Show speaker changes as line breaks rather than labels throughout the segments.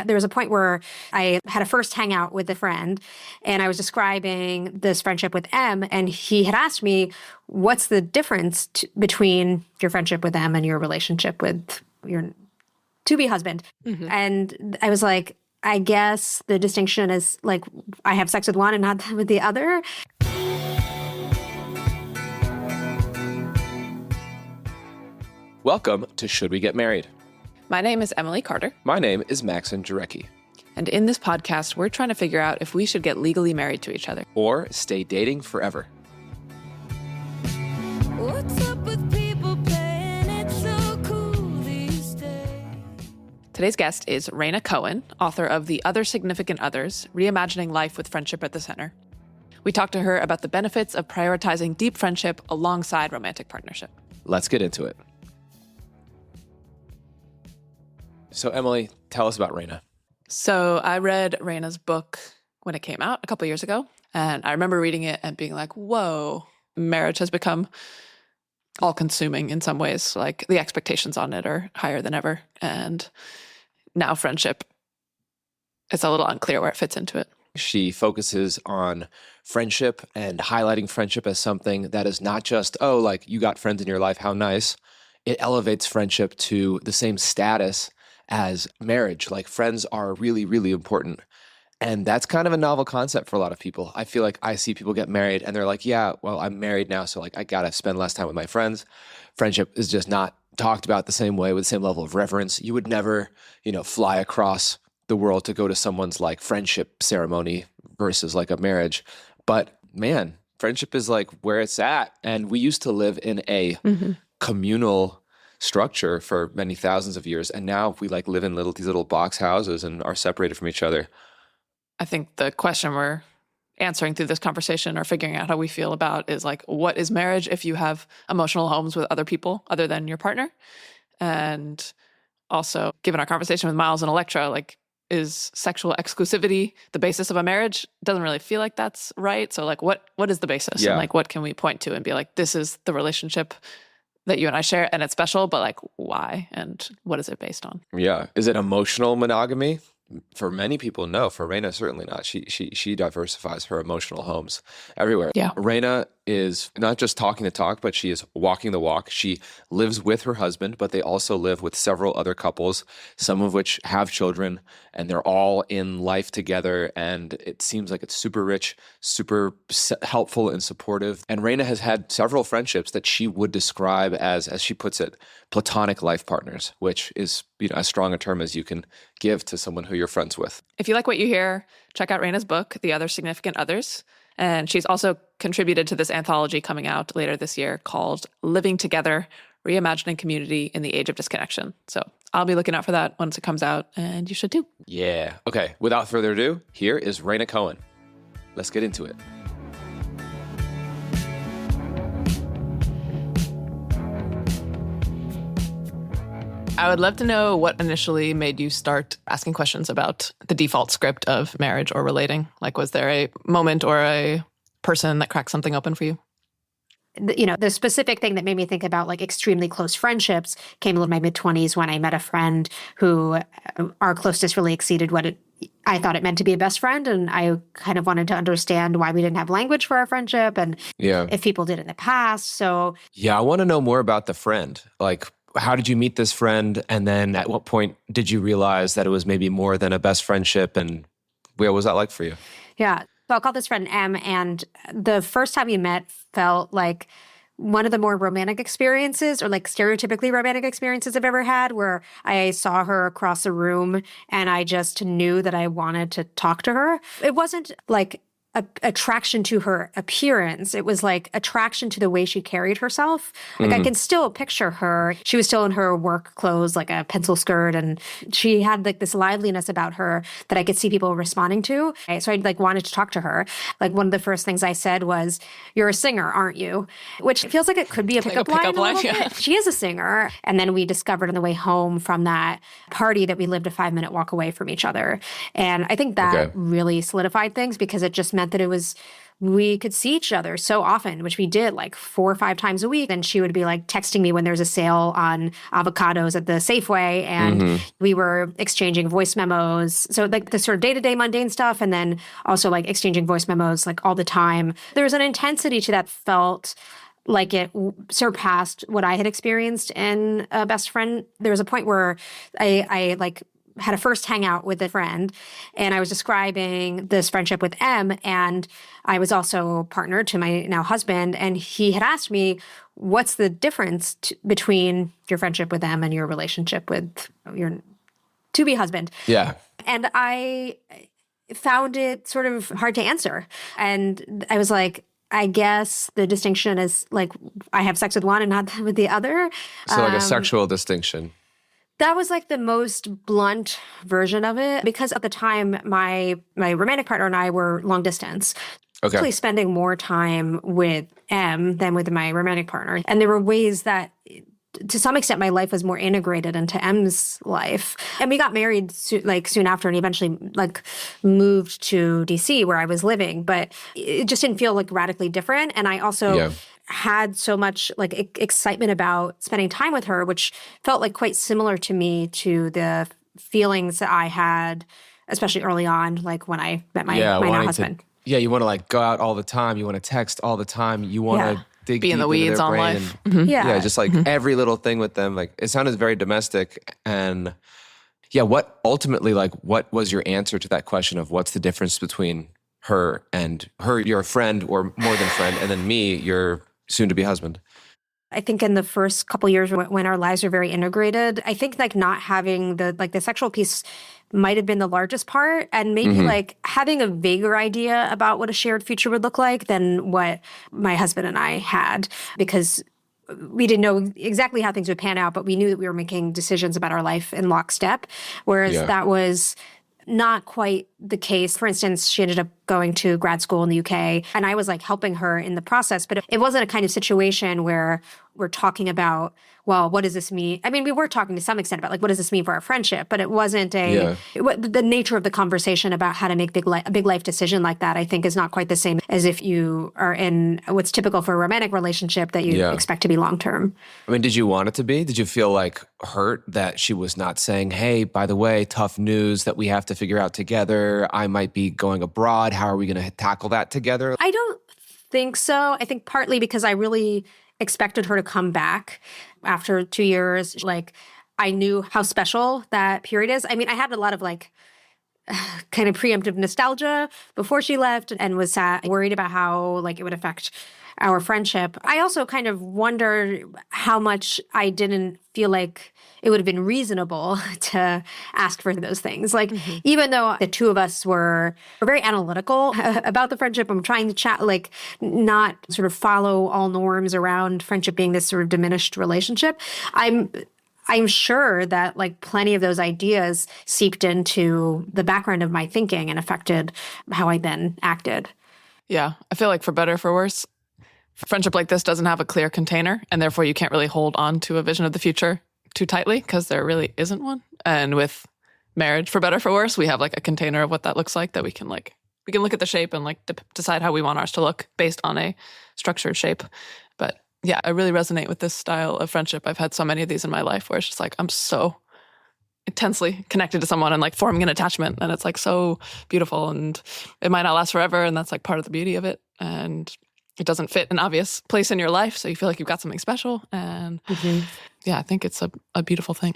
There was a point where I had a first hangout with a friend and I was describing this friendship with M, and he had asked me, what's the difference between your friendship with M and your relationship with your to-be husband? Mm-hmm. And I was like, I guess the distinction is like I have sex with one and not with the other.
Welcome to Should We Get Married?
My name is Emily Carter.
My name is Maxson and Emily.
And in this podcast, we're trying to figure out if we should get legally married to each other.
Or stay dating forever.
What's up with people playing it so cool these days?
Today's guest is Rhaina Cohen, author of The Other Significant Others, Reimagining Life with Friendship at the Center. We talked to her about the benefits of prioritizing deep friendship alongside romantic partnership.
Let's get into it. So, Emily, tell us about Rhaina.
So I read Rhaina's book when it came out a couple years ago, and I remember reading it and being like, whoa, marriage has become all-consuming in some ways. Like, the expectations on it are higher than ever, and now friendship, it's a little unclear where it fits into it.
She focuses on friendship and highlighting friendship as something that is not just, oh, like, you got friends in your life, how nice. It elevates friendship to the same status as marriage. Like, friends are really, really important. And that's kind of a novel concept for a lot of people. I feel like I see people get married and they're like, yeah, well, I'm married now, so like I gotta spend less time with my friends. Friendship is just not talked about the same way with the same level of reverence. You would never, fly across the world to go to someone's like friendship ceremony versus like a marriage. But man, friendship is like where it's at. And we used to live in a communal structure for many thousands of years, and now we like live in these little box houses and are separated from each other.
I think the question we're answering through this conversation, or figuring out how we feel about, is like, what is marriage if you have emotional homes with other people other than your partner? And also, given our conversation with Miles and Electra, like, is sexual exclusivity the basis of a marriage? Doesn't really feel like that's right. So like, what is the basis?
Yeah.
And like, what can we point to and be like, this is the relationship that you and I share, and it's special, but like, why and what is it based on?
Yeah. Is it emotional monogamy? For many people, no. For Rhaina, certainly not. She diversifies her emotional homes everywhere.
Yeah.
Rhaina is not just talking the talk, but she is walking the walk. She lives with her husband, but they also live with several other couples, some of which have children, and they're all in life together. And it seems like it's super rich, super helpful and supportive. And Rhaina has had several friendships that she would describe as she puts it, platonic life partners, which is as strong a term as you can give to someone who you're friends with.
If you like what you hear, check out Rhaina's book, The Other Significant Others. And she's also contributed to this anthology coming out later this year called Living Together, Reimagining Community in the Age of Disconnection. So I'll be looking out for that once it comes out, and you should too.
Yeah. Okay. Without further ado, here is Rhaina Cohen. Let's get into it.
I would love to know what initially made you start asking questions about the default script of marriage or relating. Like, was there a moment or a person that cracked something open for you?
The specific thing that made me think about like extremely close friendships came in my mid-20s when I met a friend who our closeness really exceeded what I thought it meant to be a best friend. And I kind of wanted to understand why we didn't have language for our friendship and if people did in the past. So
yeah, I want to know more about the friend. Like, how did you meet this friend? And then at what point did you realize that it was maybe more than a best friendship? And what was that like for you?
Yeah. So I'll call this friend M. And the first time we met felt like one of the more romantic experiences, or like stereotypically romantic experiences I've ever had, where I saw her across the room and I just knew that I wanted to talk to her. It wasn't like attraction to her appearance. It was like attraction to the way she carried herself. Like I can still picture her. She was still in her work clothes, like a pencil skirt, and she had like this liveliness about her that I could see people responding to. So I like wanted to talk to her. Like one of the first things I said was, "You're a singer, aren't you?" Which feels like it could be a pickup line. A little bit. She is a singer. And then we discovered on the way home from that party that we lived a 5-minute walk away from each other. And I think that really solidified things because it just meant meant that we could see each other so often, which we did like 4 or 5 times a week. And she would be like texting me when there's a sale on avocados at the Safeway, and we were exchanging voice memos. So like the sort of day-to-day mundane stuff, and then also like exchanging voice memos like all the time. There was an intensity to that felt like it surpassed what I had experienced in a best friend. There was a point where I like had a first hangout with a friend, and I was describing this friendship with M, and I was also partnered to my now husband, and he had asked me, what's the difference between your friendship with M and your relationship with your to-be husband?
Yeah.
And I found it sort of hard to answer. And I was like, I guess the distinction is like I have sex with one and not with the other.
So like a sexual distinction.
That was like the most blunt version of it, because at the time my romantic partner and I were long distance.
Okay.
Actually spending more time with M than with my romantic partner. And there were ways that to some extent my life was more integrated into M's life. And we got married soon after, and eventually like moved to DC where I was living, but it just didn't feel like radically different. And I also had so much like excitement about spending time with her, which felt like quite similar to me to the feelings that I had, especially early on, like when I met my now husband.
You want to like go out all the time. You want to text all the time. You want to dig
be in the
deep into
weeds
their
on
brain
life.
and, just like every little thing with them. Like it sounded very domestic. And what ultimately, like what was your answer to that question of what's the difference between her, your friend or more than friend, and then me, your soon-to-be husband?
I think in the first couple years when our lives are very integrated, I think like not having the sexual piece might have been the largest part, and maybe like having a vaguer idea about what a shared future would look like than what my husband and I had, because we didn't know exactly how things would pan out, but we knew that we were making decisions about our life in lockstep, whereas that was not quite the case. For instance, she ended up going to grad school in the UK, and I was like helping her in the process, but it wasn't a kind of situation where we're talking about, well, what does this mean? I mean, we were talking to some extent about like, what does this mean for our friendship? But it wasn't the nature of the conversation about how to make a big life decision like that, I think is not quite the same as if you are in what's typical for a romantic relationship that you expect to be long-term.
I mean, did you want it to be? Did you feel like hurt that she was not saying, hey, by the way, tough news that we have to figure out together. I might be going abroad. How are we going to tackle that together?
I don't think so. I think partly because I really expected her to come back after 2 years. Like, I knew how special that period is. I mean, I had a lot of like kind of preemptive nostalgia before she left, and was worried about how like it would affect our friendship. I also kind of wondered how much I didn't feel like it would have been reasonable to ask for those things. Like, even though the two of us were very analytical about the friendship, I'm trying to chat, like, not sort of follow all norms around friendship being this sort of diminished relationship. I'm sure that like plenty of those ideas seeped into the background of my thinking and affected how I then acted.
Yeah, I feel like for better or for worse, friendship like this doesn't have a clear container, and therefore you can't really hold on to a vision of the future too tightly because there really isn't one. And with marriage, for better or for worse, we have like a container of what that looks like that we can look at the shape and like decide how we want ours to look based on a structured shape. But yeah, I really resonate with this style of friendship. I've had so many of these in my life where it's just like I'm so intensely connected to someone and like forming an attachment, and it's like so beautiful, and it might not last forever, and that's like part of the beauty of it. And it doesn't fit an obvious place in your life, so you feel like you've got something special. And I think it's a beautiful thing.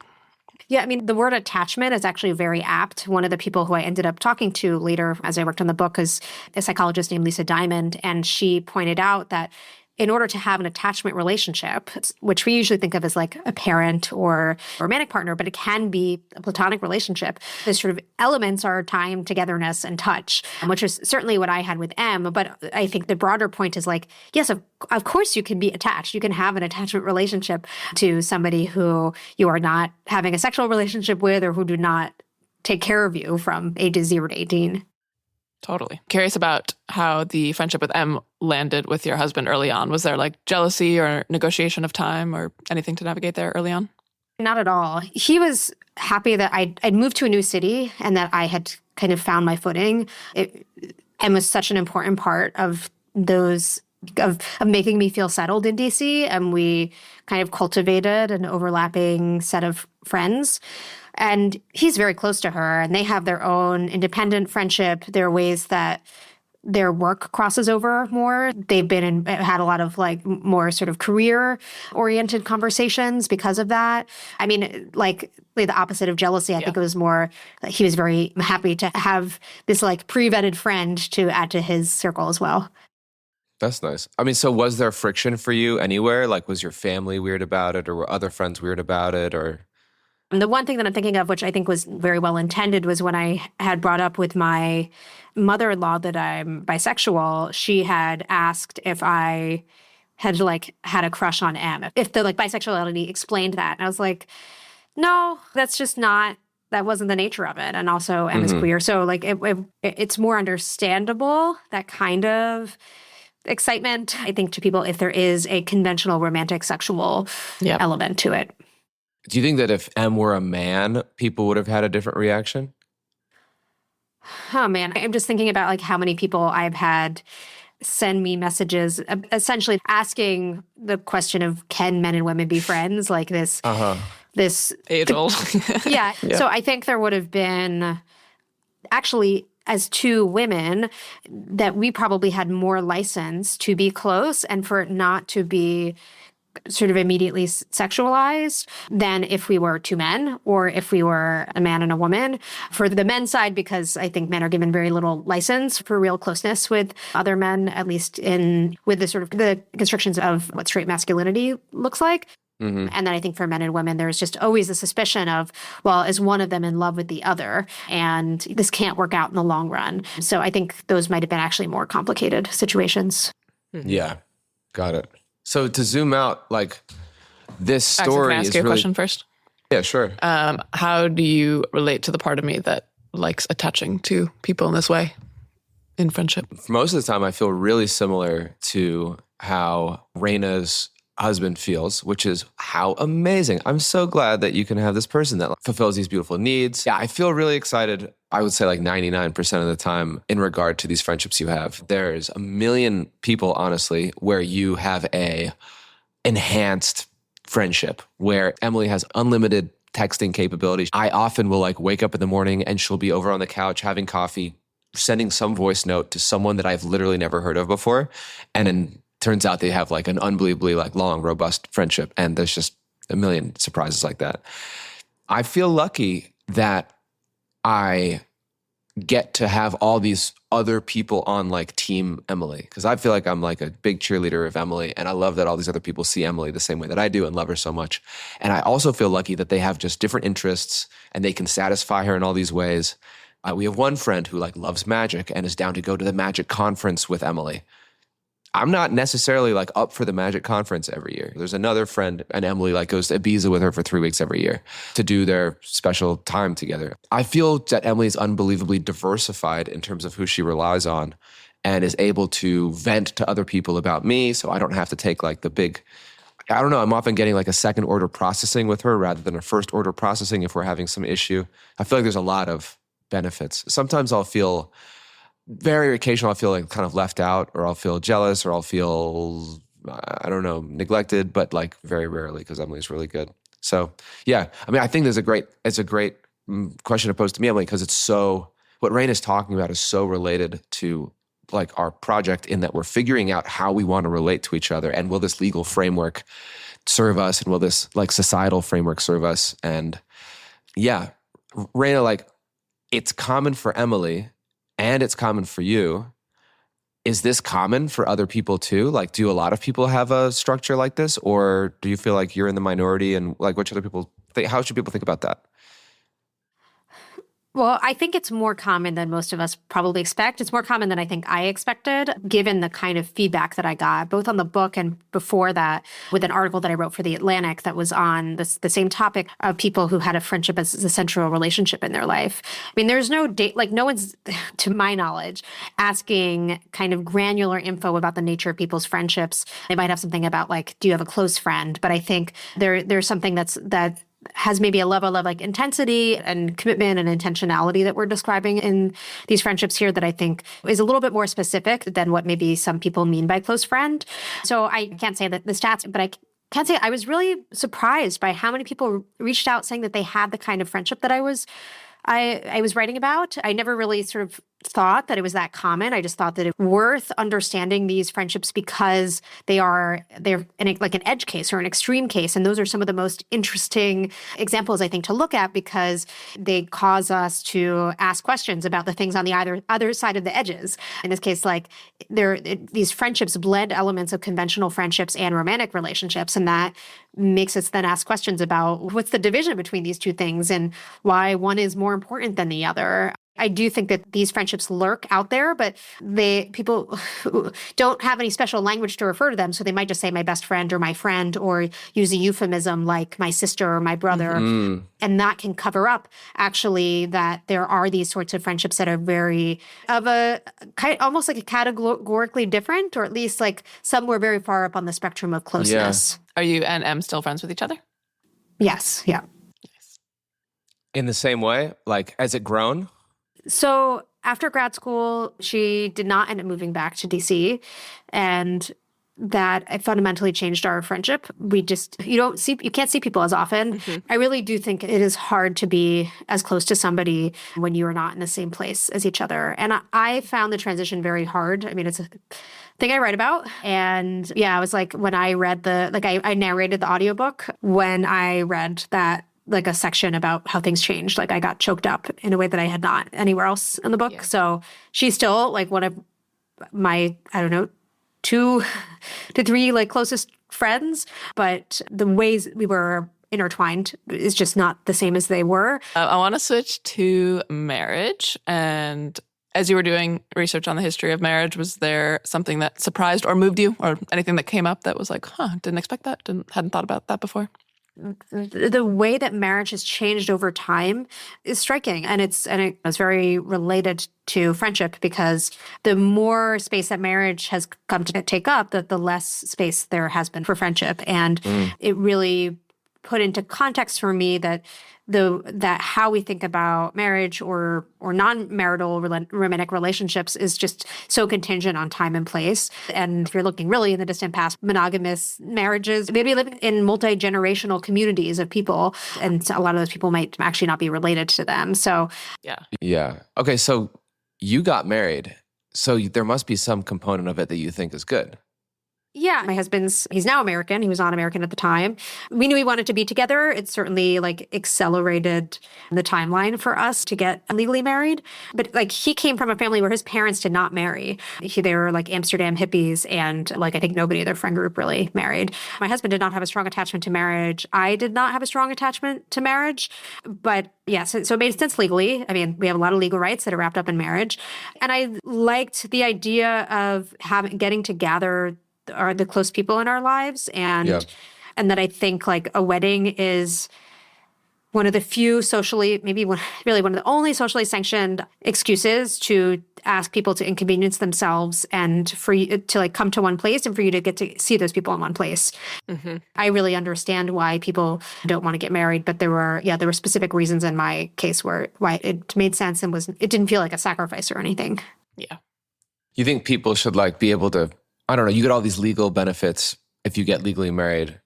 Yeah, I mean, the word attachment is actually very apt. One of the people who I ended up talking to later as I worked on the book is a psychologist named Lisa Diamond, and she pointed out that in order to have an attachment relationship, which we usually think of as like a parent or a romantic partner, but it can be a platonic relationship, the sort of elements are time, togetherness, and touch, which is certainly what I had with M. But I think the broader point is like, yes, of course you can be attached. You can have an attachment relationship to somebody who you are not having a sexual relationship with, or who do not take care of you from ages 0 to 18.
Totally. Curious about how the friendship with M landed with your husband early on. Was there like jealousy or negotiation of time or anything to navigate there early on?
Not at all. He was happy that I'd moved to a new city and that I had kind of found my footing. and was such an important part of those of making me feel settled in DC. And we kind of cultivated an overlapping set of friends. And he's very close to her, and they have their own independent friendship. There are ways that their work crosses over more. They've had a lot of like more sort of career-oriented conversations because of that. I mean, like the opposite of jealousy. I think it was more like he was very happy to have this like pre-vetted friend to add to his circle as well.
That's nice. I mean, so was there friction for you anywhere? Like, was your family weird about it, or were other friends weird about it, or?
And the one thing that I'm thinking of, which I think was very well intended, was when I had brought up with my mother-in-law that I'm bisexual. She had asked if I had like had a crush on M, if the like bisexuality explained that. And I was like, no, that's just not, that wasn't the nature of it. And also M is queer. So like it's more understandable, that kind of excitement, I think, to people if there is a conventional romantic sexual element to it.
Do you think that if M were a man, people would have had a different reaction?
Oh, man. I'm just thinking about like how many people I've had send me messages essentially asking the question of, can men and women be friends? Like this
age-old.
Yeah. So I think there would have been actually, as two women, that we probably had more license to be close and for it not to be sort of immediately sexualized than if we were two men or if we were a man and a woman. For the men's side, because I think men are given very little license for real closeness with other men, at least with the sort of the constrictions of what straight masculinity looks like. And then I think for men and women, there's just always the suspicion of, well, is one of them in love with the other? And this can't work out in the long run. So I think those might have been actually more complicated situations.
Yeah, got it. So to zoom out, like this story
can I ask
is
you a
really...
question first?
Yeah, sure.
How do you relate to the part of me that likes attaching to people in this way in friendship?
Most of the time, I feel really similar to how Rhaina's husband feels, which is how amazing. I'm so glad that you can have this person that fulfills these beautiful needs. Yeah, I feel really excited. I would say like 99% of the time in regard to these friendships you have. There's a million people, honestly, where you have a enhanced friendship where Emily has unlimited texting capabilities. I often will like wake up in the morning and she'll be over on the couch having coffee, sending some voice note to someone that I've literally never heard of before. And then turns out they have like an unbelievably like long, robust friendship. And there's just a million surprises like that. I feel lucky that I get to have all these other people on like Team Emily. Because I feel like I'm like a big cheerleader of Emily. And I love that all these other people see Emily the same way that I do and love her so much. And I also feel lucky that they have just different interests and they can satisfy her in all these ways. We have one friend who like loves magic and is down to go to the magic conference with Emily. I'm not necessarily like up for the magic conference every year. There's another friend, and Emily like goes to Ibiza with her for 3 weeks every year to do their special time together. I feel that Emily's unbelievably diversified in terms of who she relies on and is able to vent to other people about me. So I don't have to take like the big, I don't know, I'm often getting like a second order processing with her rather than a first order processing if we're having some issue. I feel like there's a lot of benefits. Sometimes I'll feel very occasional, I'll feel like kind of left out, or I'll feel jealous, or I'll feel, I don't know, neglected, but like very rarely because Emily's really good. So yeah, I mean, I think it's a great question to pose to me, Emily, because it's so, what Rhaina's talking about is so related to like our project in that we're figuring out how we want to relate to each other. And will this legal framework serve us? And will this like societal framework serve us? And yeah, Rhaina, like it's common for Emily and it's common for you. Is this common for other people too? Like, do a lot of people have a structure like this? Or do you feel like you're in the minority and like what should other people think? How should people think about that?
Well, I think it's more common than most of us probably expect. It's more common than I think I expected, given the kind of feedback that I got, both on the book and before that, with an article that I wrote for The Atlantic that was on the same topic of people who had a friendship as a central relationship in their life. I mean, there's no date, like no one's, to my knowledge, asking kind of granular info about the nature of people's friendships. They might have something about like, do you have a close friend? But I think there's something that has maybe a level of like intensity and commitment and intentionality that we're describing in these friendships here that I think is a little bit more specific than what maybe some people mean by close friend. So I can't say that the stats, but I can say I was really surprised by how many people reached out saying that they had the kind of friendship that I was writing about. I never really sort of thought that it was that common. I just thought that it's worth understanding these friendships because they're in like an edge case or an extreme case. And those are some of the most interesting examples, I think, to look at because they cause us to ask questions about the things on the other side of the edges. In this case, like these friendships blend elements of conventional friendships and romantic relationships. And that makes us then ask questions about what's the division between these two things and why one is more important than the other. I do think that these friendships lurk out there, but people don't have any special language to refer to them. So they might just say my best friend or my friend or use a euphemism like my sister or my brother. Mm-hmm. And that can cover up actually that there are these sorts of friendships that are very of a kind almost like a categorically different, or at least like somewhere very far up on the spectrum of closeness.
Yeah. Are you and Em still friends with each other?
Yes. Yeah.
In the same way, like has it grown?
So after grad school, she did not end up moving back to DC, and that fundamentally changed our friendship. You can't see people as often. Mm-hmm. I really do think it is hard to be as close to somebody when you are not in the same place as each other. And I found the transition very hard. I mean, it's a thing I write about. And yeah, I was like, when I read I narrated the audiobook when I read that, like a section about how things changed. Like I got choked up in a way that I had not anywhere else in the book. Yeah. So she's still like one of my, 2 to 3 like closest friends, but the ways we were intertwined is just not the same as they were.
I want to switch to marriage. And as you were doing research on the history of marriage, was there something that surprised or moved you, or anything that came up that was like, didn't expect that, hadn't thought about that before?
The way that marriage has changed over time is striking, and it's very related to friendship because the more space that marriage has come to take up, the less space there has been for friendship, and it really put into context for me that how we think about marriage or non-marital romantic relationships is just so contingent on time and place. And if you're looking really in the distant past, monogamous marriages, maybe living in multi-generational communities of people, and a lot of those people might actually not be related to them. So
yeah. Okay, so you got married, so there must be some component of it that you think is good.
Yeah, my he's now American. He was not American at the time. We knew we wanted to be together. It certainly like accelerated the timeline for us to get legally married. But like he came from a family where his parents did not marry. They were like Amsterdam hippies, and like I think nobody in their friend group really married. My husband did not have a strong attachment to marriage. I did not have a strong attachment to marriage. But yeah, so it made sense legally. I mean, we have a lot of legal rights that are wrapped up in marriage. And I liked the idea of getting to gather are the close people in our lives, and that I think like a wedding is one of the few really one of the only socially sanctioned excuses to ask people to inconvenience themselves and for you to like come to one place and for you to get to see those people in one place. Mm-hmm. I really understand why people don't want to get married, but there were specific reasons in my case why it made sense and it didn't feel like a sacrifice or anything.
Yeah.
You think people should like be able to, I don't know, you get all these legal benefits if you get legally married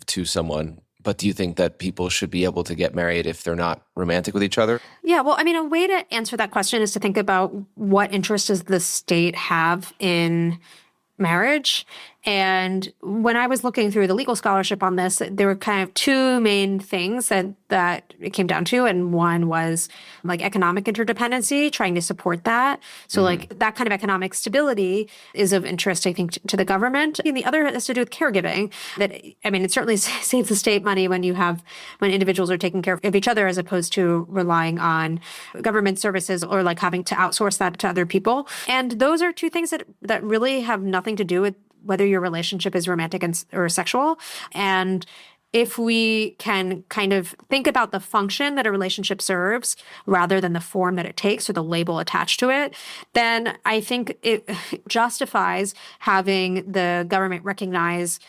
to someone, but do you think that people should be able to get married if they're not romantic with each other?
Yeah, well, I mean, a way to answer that question is to think about what interest does the state have in marriage. And when I was looking through the legal scholarship on this, there were kind of 2 main things that it came down to. And one was like economic interdependency, trying to support that. So like that kind of economic stability is of interest, I think, to the government. And the other has to do with caregiving. It certainly saves the state money when individuals are taking care of each other as opposed to relying on government services or like having to outsource that to other people. And those are 2 things that really have nothing to do with whether your relationship is romantic or sexual. And if we can kind of think about the function that a relationship serves rather than the form that it takes or the label attached to it, then I think it justifies having the government recognize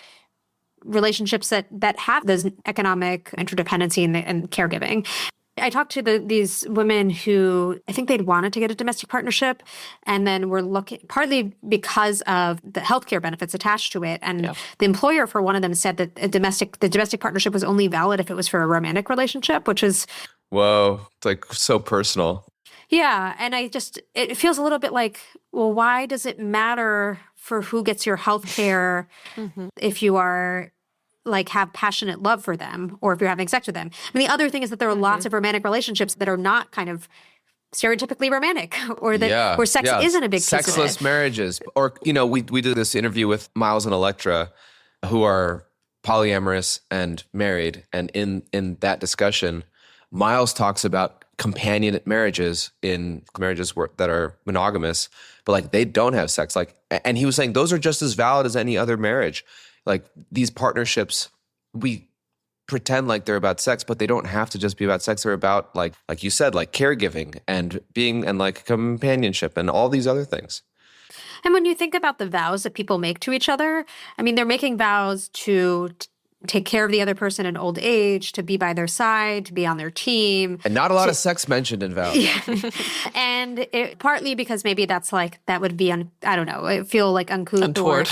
relationships that have this economic interdependency and caregiving. I talked to these women who I think they'd wanted to get a domestic partnership and then were looking, partly because of the healthcare benefits attached to it. And the employer for one of them said that the domestic partnership was only valid if it was for a romantic relationship, which is...
Whoa, it's like so personal.
Yeah. And it feels a little bit like, well, why does it matter for who gets your healthcare if you are... like have passionate love for them or if you're having sex with them. I mean, the other thing is that there are lots of romantic relationships that are not kind of stereotypically romantic or that where sex isn't a big piece of it.
Sexless marriages. Or, we did this interview with Miles and Electra who are polyamorous and married. And in that discussion, Miles talks about companionate marriages in marriages that are monogamous, but like they don't have sex. And he was saying those are just as valid as any other marriage. Like these partnerships, we pretend like they're about sex, but they don't have to just be about sex. They're about like you said, like caregiving and being and like companionship and all these other things.
And when you think about the vows that people make to each other, I mean, they're making vows to take care of the other person in old age, to be by their side, to be on their team.
And not a lot of sex mentioned in vows.
Yeah. And partly because maybe that's like, that would be, I don't know, it feel like uncouth.
Untoward.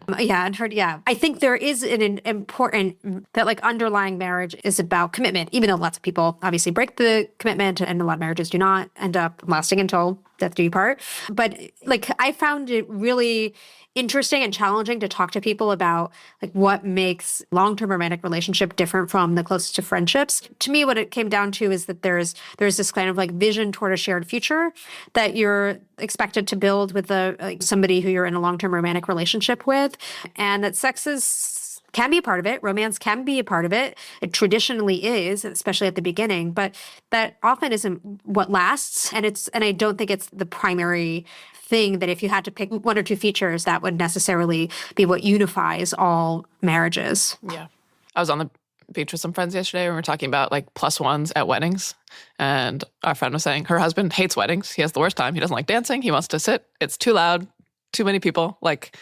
Untoward, yeah. I think there is an important, that like underlying marriage is about commitment, even though lots of people obviously break the commitment and a lot of marriages do not end up lasting until death do you part. But like, I found it really interesting and challenging to talk to people about like what makes long-term romantic relationship different from the closest of friendships. To me, what it came down to is that there's this kind of like vision toward a shared future that you're expected to build with somebody who you're in a long-term romantic relationship with, and that sex can be a part of it. Romance can be a part of it. It traditionally is, especially at the beginning, but that often isn't what lasts. And I don't think it's the primary thing that if you had to pick one or two features, that would necessarily be what unifies all marriages.
Yeah. I was on the beach with some friends yesterday and we were talking about like plus ones at weddings. And our friend was saying her husband hates weddings. He has the worst time. He doesn't like dancing. He wants to sit. It's too loud, too many people. Like,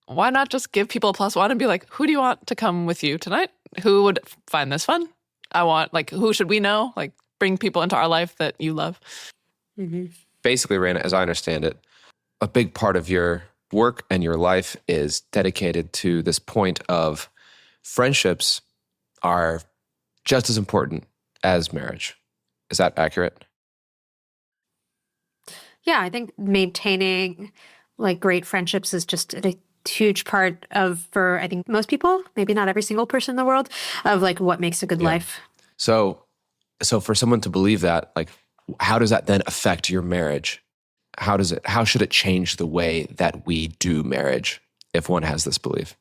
why not just give people a plus one and be like, who do you want to come with you tonight? Who would find this fun? I want, like, who should we know? Like, bring people into our life that you love.
Mm-hmm.
Basically, Rhaina, as I understand it, a big part of your work and your life is dedicated to this point of friendships are just as important as marriage. Is that accurate?
Yeah, I think maintaining like great friendships is just a huge part for I think most people, maybe not every single person in the world, of like what makes a good life. So
for someone to believe that, like, how does that then affect your marriage? How should it change the way that we do marriage if one has this belief?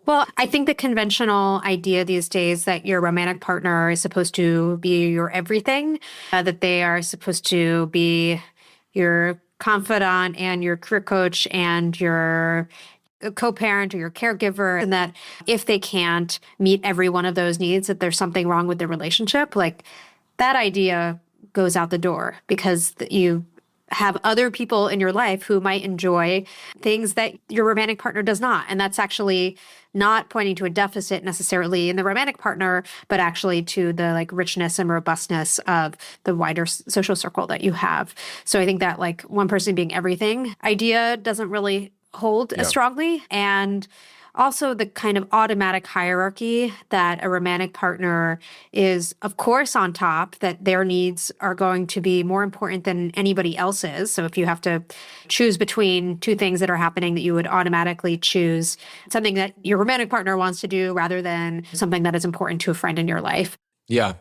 Well, I think the conventional idea these days that your romantic partner is supposed to be your everything, that they are supposed to be your confidant and your career coach and your co-parent or your caregiver, and that if they can't meet every one of those needs, that there's something wrong with the relationship. Like, that idea goes out the door because you have other people in your life who might enjoy things that your romantic partner does not. And that's actually not pointing to a deficit necessarily in the romantic partner, but actually to the like richness and robustness of the wider social circle that you have. So I think that like one person being everything idea doesn't really hold as strongly. And also the kind of automatic hierarchy that a romantic partner is, of course, on top, that their needs are going to be more important than anybody else's. So if you have to choose between two things that are happening, that you would automatically choose something that your romantic partner wants to do rather than something that is important to a friend in your life.
Yeah.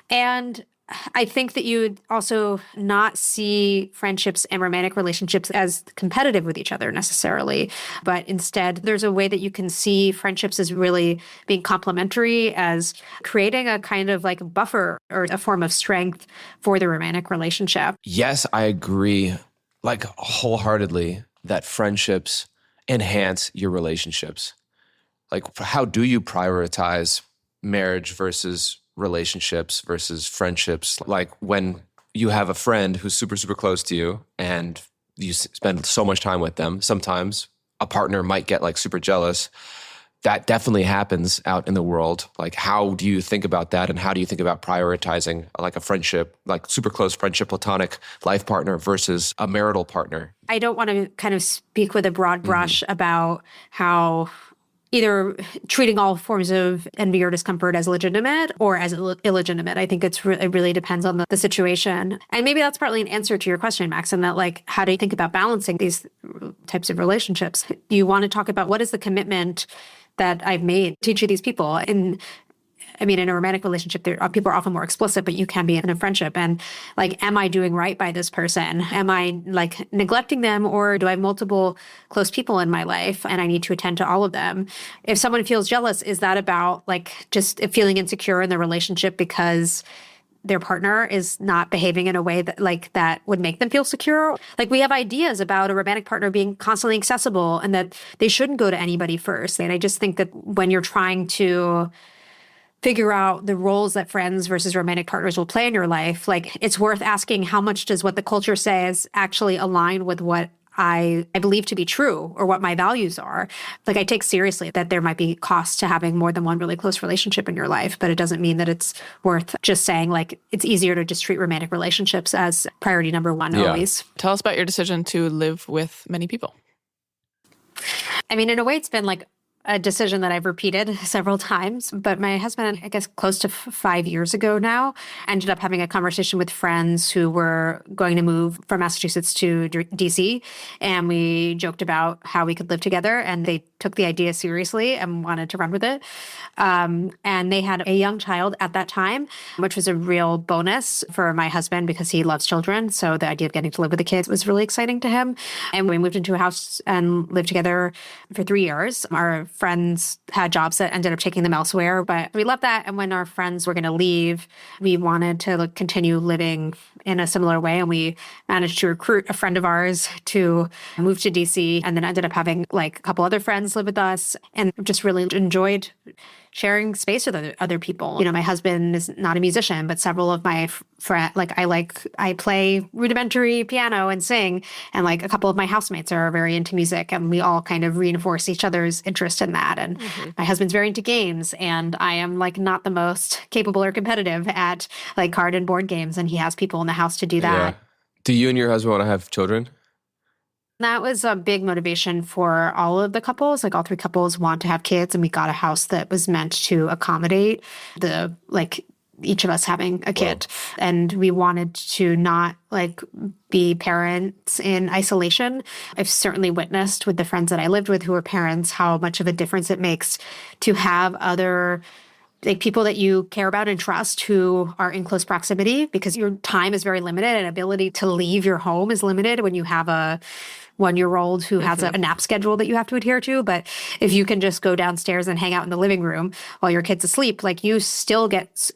And I think that you would also not see friendships and romantic relationships as competitive with each other necessarily, but instead there's a way that you can see friendships as really being complementary, as creating a kind of like buffer or a form of strength for the romantic relationship.
Yes, I agree like wholeheartedly that friendships enhance your relationships. Like, how do you prioritize marriage versus relationships versus friendships? Like when you have a friend who's super, super close to you and you spend so much time with them, sometimes a partner might get like super jealous. That definitely happens out in the world. Like, how do you think about that? And how do you think about prioritizing like a friendship, like super close friendship, platonic life partner versus a marital partner?
I don't want to kind of speak with a broad brush about how either treating all forms of envy or discomfort as legitimate or as illegitimate. I think it really depends on the situation. And maybe that's partly an answer to your question, Max, and that like, how do you think about balancing these types of relationships? You want to talk about what is the commitment that I've made to each of these people. And I mean, in a romantic relationship, people are often more explicit, but you can be in a friendship. And like, am I doing right by this person? Am I like neglecting them, or do I have multiple close people in my life and I need to attend to all of them? If someone feels jealous, is that about like just feeling insecure in the relationship because their partner is not behaving in a way that like that would make them feel secure? Like, we have ideas about a romantic partner being constantly accessible and that they shouldn't go to anybody first. And I just think that when you're trying to figure out the roles that friends versus romantic partners will play in your life, like, it's worth asking, how much does what the culture says actually align with what I believe to be true or what my values are? Like, I take seriously that there might be costs to having more than one really close relationship in your life, but it doesn't mean that it's worth just saying like it's easier to just treat romantic relationships as priority number one always.
Tell us about your decision to live with many people.
I mean, in a way, it's been like a decision that I've repeated several times, but my husband, I guess close to 5 years ago now, ended up having a conversation with friends who were going to move from Massachusetts to DC. And we joked about how we could live together, and they took the idea seriously and wanted to run with it. And they had a young child at that time, which was a real bonus for my husband because he loves children. So the idea of getting to live with the kids was really exciting to him. And we moved into a house and lived together for 3 years. Our friends had jobs that ended up taking them elsewhere, but we loved that. And when our friends were going to leave, we wanted to continue living in a similar way. And we managed to recruit a friend of ours to move to DC, and then ended up having like a couple other friends live with us, and just really enjoyed sharing space with other people. You know, my husband is not a musician, but several of my friends, I play rudimentary piano and sing, and like a couple of my housemates are very into music, and we all kind of reinforce each other's interest in that. And my husband's very into games, and I am like not the most capable or competitive at like card and board games, and he has people in the house to do that.
Yeah. Do you and your husband want to have children?
That was a big motivation for all of the couples. Like, all three couples want to have kids, and we got a house that was meant to accommodate each of us having a kid. And we wanted to not like be parents in isolation. I've certainly witnessed with the friends that I lived with who are parents how much of a difference it makes to have other like people that you care about and trust who are in close proximity, because your time is very limited and ability to leave your home is limited when you have a 1-year-old who has a nap schedule that you have to adhere to. But if you can just go downstairs and hang out in the living room while your kid's asleep, like, you still get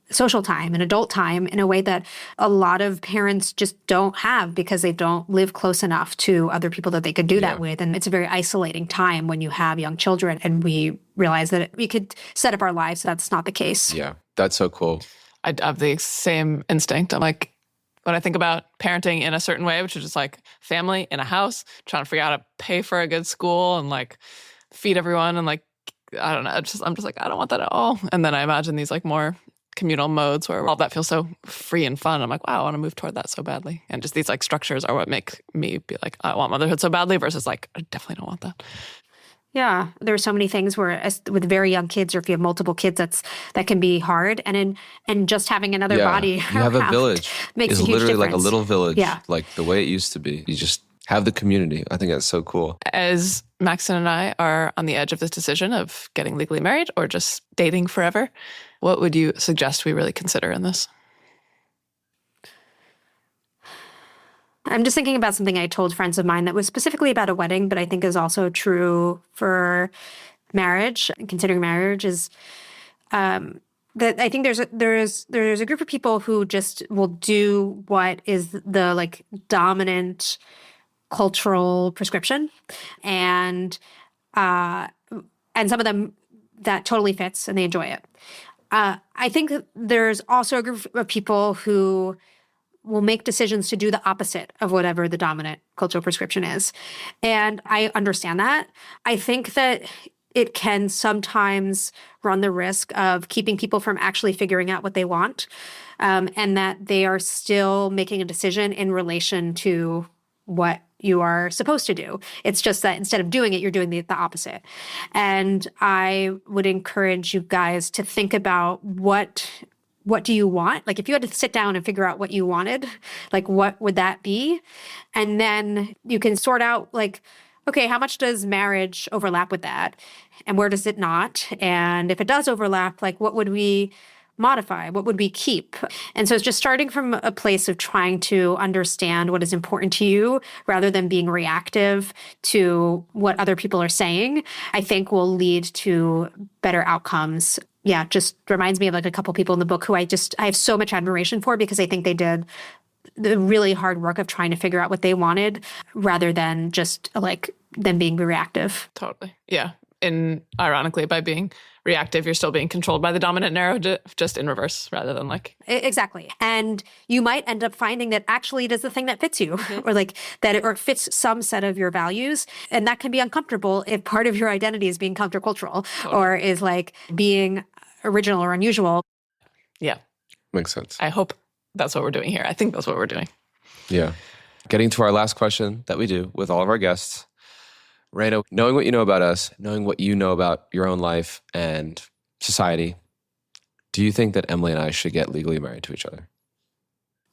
social time and adult time in a way that a lot of parents just don't have because they don't live close enough to other people that they could do that with. And it's a very isolating time when you have young children. And we realize that we could set up our lives so that's not the case.
Yeah, that's so cool.
I have the same instinct. I'm like, when I think about parenting in a certain way, which is just like family in a house, trying to figure out how to pay for a good school and like feed everyone, and like, I don't know, I'm just like, I don't want that at all. And then I imagine these like more communal modes where all that feels so free and fun. I'm like, wow, I want to move toward that so badly. And just these like structures are what make me be like, I want motherhood so badly, versus like, I definitely don't want that.
Yeah, there are so many things where, with very young kids, or if you have multiple kids, that can be hard. And just having another body,
you have a village,
makes
it's
a huge
literally
difference.
like a little village,
Yeah.
like the way it used to be. You just have the community. I think that's so cool.
As Maxson and I are on the edge of this decision of getting legally married or just dating forever, what would you suggest we really consider in this?
I'm just thinking about something I told friends of mine that was specifically about a wedding, but I think is also true for marriage. Considering marriage is that I think there's a group of people who just will do what is the like dominant cultural prescription, and some of them that totally fits and they enjoy it. I think there's also a group of people who will make decisions to do the opposite of whatever the dominant cultural prescription is. And I understand that. I think that it can sometimes run the risk of keeping people from actually figuring out what they want, and that they are still making a decision in relation to what you are supposed to do. It's just that instead of doing it, you're doing the opposite. And I would encourage you guys to think about what do you want? Like if you had to sit down and figure out what you wanted, like what would that be? And then you can sort out like, okay, how much does marriage overlap with that? And where does it not? And if it does overlap, like what would we modify? What would we keep? And so it's just starting from a place of trying to understand what is important to you rather than being reactive to what other people are saying, I think will lead to better outcomes. Yeah, just reminds me of like a couple people in the book who I have so much admiration for because I think they did the really hard work of trying to figure out what they wanted rather than just like them being reactive.
Totally. Yeah. And ironically, by being reactive, you're still being controlled by the dominant narrative, just in reverse rather than like.
Exactly. And you might end up finding that actually it is the thing that fits you or like that or fits some set of your values. And that can be uncomfortable if part of your identity is being countercultural or is like being original or unusual.
Yeah.
Makes sense.
I hope that's what we're doing here. I think that's what we're doing.
Yeah. Getting to our last question that we do with all of our guests. Rhaina, knowing what you know about us, knowing what you know about your own life and society, do you think that Emily and I should get legally married to each other?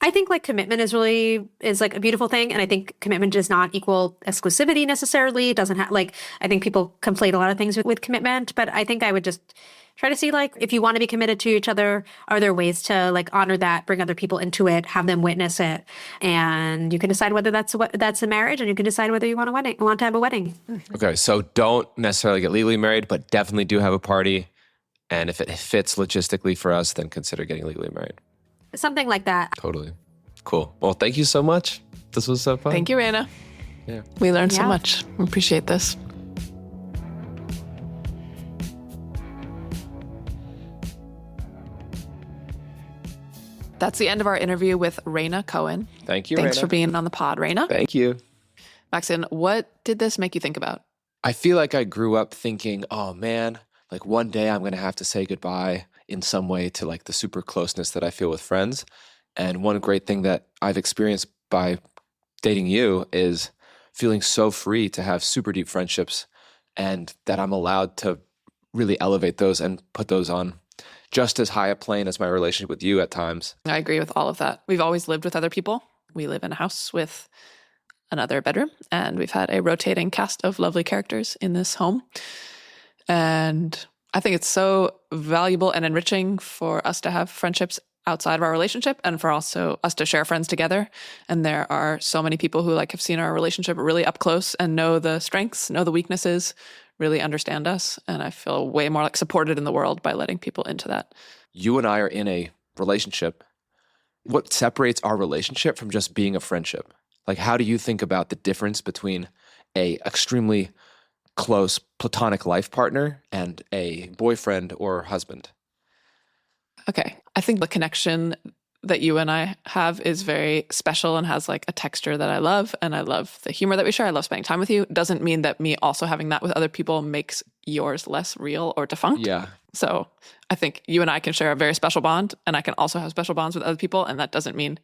I think like commitment is like a beautiful thing. And I think commitment does not equal exclusivity necessarily. It doesn't have like, I think people conflate a lot of things with commitment, but I think I would just try to see like, if you want to be committed to each other, are there ways to like honor that, bring other people into it, have them witness it. And you can decide whether that's a marriage and you can decide whether you want to have a wedding.
Okay. So don't necessarily get legally married, but definitely do have a party. And if it fits logistically for us, then consider getting legally married.
Something like that.
Totally. Cool. Well, thank you so much. This was so fun.
Thank you, Rhaina.
Yeah.
We learned so much. We appreciate this. That's the end of our interview with Rhaina Cohen.
Thank you,
Thanks
Rhaina.
for being on the pod, Rhaina.
Thank you.
Maxson, what did this make you think about?
I feel like I grew up thinking, oh man, like one day I'm going to have to say goodbye in some way to like the super closeness that I feel with friends. And one great thing that I've experienced by dating you is feeling so free to have super deep friendships and that I'm allowed to really elevate those and put those on just as high a plane as my relationship with you at times.
I agree with all of that. We've always lived with other people. We live in a house with another bedroom, and we've had a rotating cast of lovely characters in this home. And I think it's so valuable and enriching for us to have friendships outside of our relationship and for also us to share friends together. And there are so many people who like have seen our relationship really up close and know the strengths, know the weaknesses, really understand us. And I feel way more like supported in the world by letting people into that.
You and I are in a relationship. What separates our relationship from just being a friendship? Like, how do you think about the difference between a extremely close platonic life partner and a boyfriend or husband?
Okay. I think the connection that you and I have is very special and has like a texture that I love. And I love the humor that we share. I love spending time with you. Doesn't mean that me also having that with other people makes yours less real or defunct.
Yeah.
So I think you and I can share a very special bond, and I can also have special bonds with other people. And that doesn't mean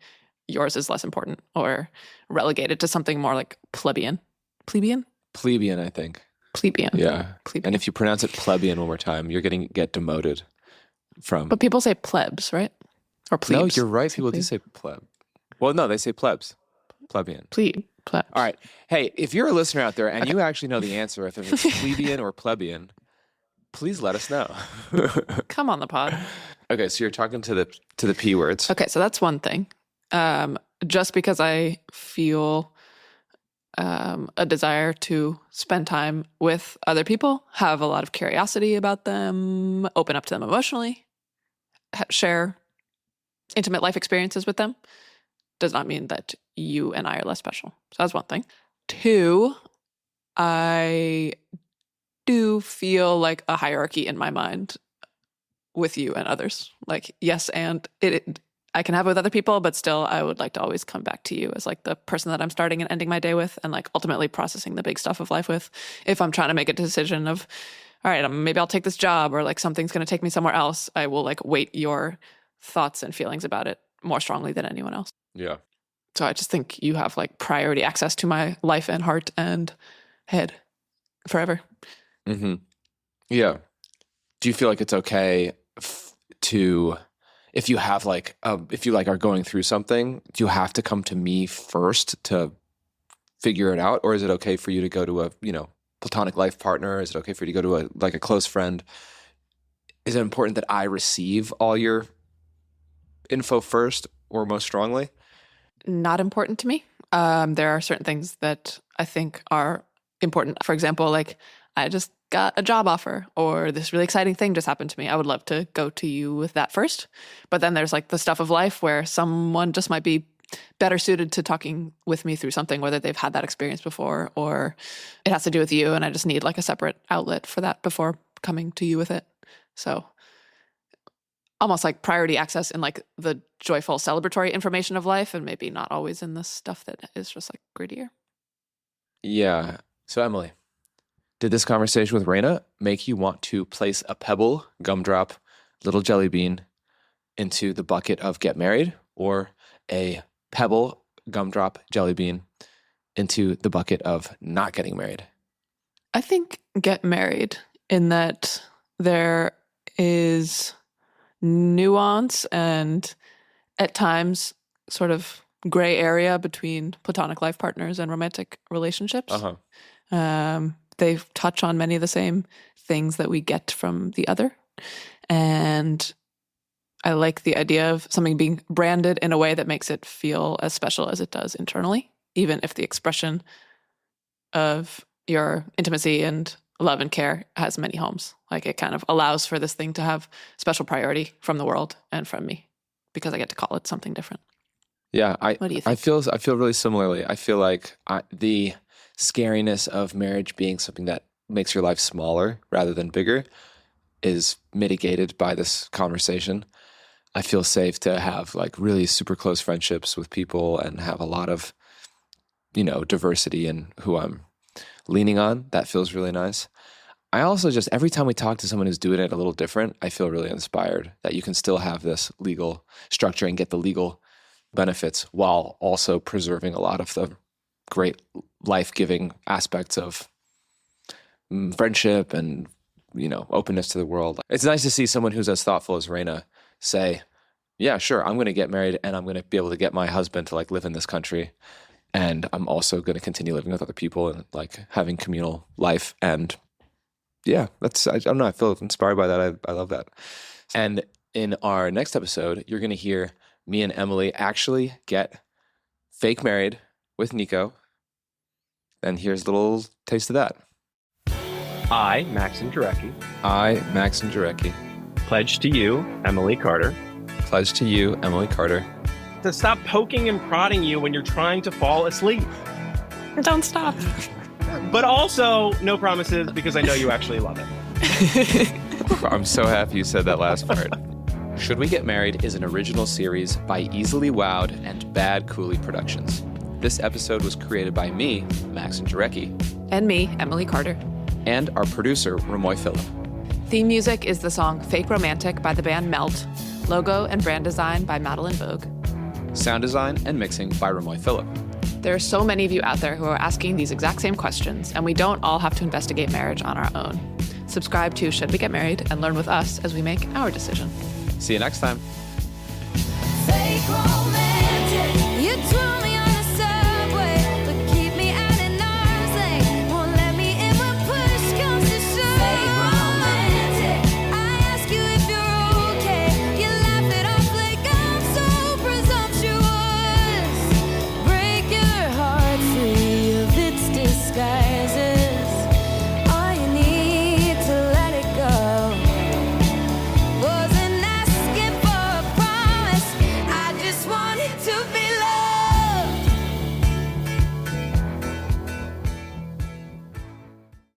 yours is less important or relegated to something more like plebeian. Plebeian?
Plebeian, I think.
Plebeian.
Yeah.
Plebeian.
And if you pronounce it plebeian one more time, you're going to get demoted from.
But people say plebs, right? Or plebes.
No, you're right. People do say pleb. Well, no, they say plebs. Plebeian.
Plebs.
All right. Hey, if you're a listener out there and you actually know the answer, if it's plebeian or plebeian, please let us know.
Come on the pod.
Okay, so you're talking to the P words.
Okay, so that's one thing. Just because I feel a desire to spend time with other people, have a lot of curiosity about them, open up to them emotionally, share intimate life experiences with them, does not mean that you and I are less special. So that's one thing. Two, I do feel like a hierarchy in my mind with you and others. Like, yes, and I can have with other people, but still I would like to always come back to you as like the person that I'm starting and ending my day with, and like ultimately processing the big stuff of life with. If I'm trying to make a decision of, all right, maybe I'll take this job, or like something's going to take me somewhere else, I will like weight your thoughts and feelings about it more strongly than anyone else.
Yeah.
So I just think you have like priority access to my life and heart and head forever.
Mm-hmm. Yeah. Do you feel like it's okay to, if you have like, if you like are going through something, do you have to come to me first to figure it out? Or is it okay for you to go to a, platonic life partner? Is it okay for you to go to a close friend? Is it important that I receive all your info first or most strongly?
Not important to me. There are certain things that I think are important. For example, like I just got a job offer, or this really exciting thing just happened to me. I would love to go to you with that first. But then there's like the stuff of life where someone just might be better suited to talking with me through something, whether they've had that experience before or it has to do with you. And I just need like a separate outlet for that before coming to you with it. So almost like priority access in like the joyful celebratory information of life, and maybe not always in the stuff that is just like grittier.
Yeah. So Emily, did this conversation with Rhaina make you want to place a pebble, gumdrop, little jelly bean into the bucket of get married, or a pebble, gumdrop, jelly bean into the bucket of not getting married?
I think get married, in that there is nuance and at times sort of gray area between platonic life partners and romantic relationships. They touch on many of the same things that we get from the other. And I like the idea of something being branded in a way that makes it feel as special as it does internally, even if the expression of your intimacy and love and care has many homes. Like it kind of allows for this thing to have special priority from the world and from me, because I get to call it something different.
Yeah,
What do you think?
I feel really similarly. I feel like the scariness of marriage being something that makes your life smaller rather than bigger is mitigated by this conversation. I feel safe to have like really super close friendships with people and have a lot of, diversity in who I'm leaning on. That feels really nice. I also just, every time we talk to someone who's doing it a little different, I feel really inspired that you can still have this legal structure and get the legal benefits while also preserving a lot of the great life-giving aspects of friendship and, openness to the world. It's nice to see someone who's as thoughtful as Rhaina say, yeah, sure, I'm going to get married and I'm going to be able to get my husband to like live in this country. And I'm also going to continue living with other people and like having communal life. And yeah, I don't know. I feel inspired by that. I love that. And in our next episode, you're going to hear me and Emily actually get fake married with Nico. And here's a little taste of that.
I, Maxson and Emily, pledge to you, Emily Carter,
Pledge to you, Emily Carter,
to stop poking and prodding you when you're trying to fall asleep.
Don't stop.
But also, no promises, because I know you actually love it.
I'm so happy you said that last part. Should We Get Married is an original series by Easily Wowed and Bad Cooley Productions. This episode was created by me, Maxson
And me, Emily Carter.
and our producer, Ramoy Phillip.
Theme music is the song Fake Romantic by the band Melt. Logo and brand design by Madeline Vogue.
Sound design and mixing by Ramoy Phillip.
There are so many of you out there who are asking these exact same questions, and we don't all have to investigate marriage on our own. Subscribe to Should We Get Married and learn with us as we make our decision.
See you next time.
Fake romance.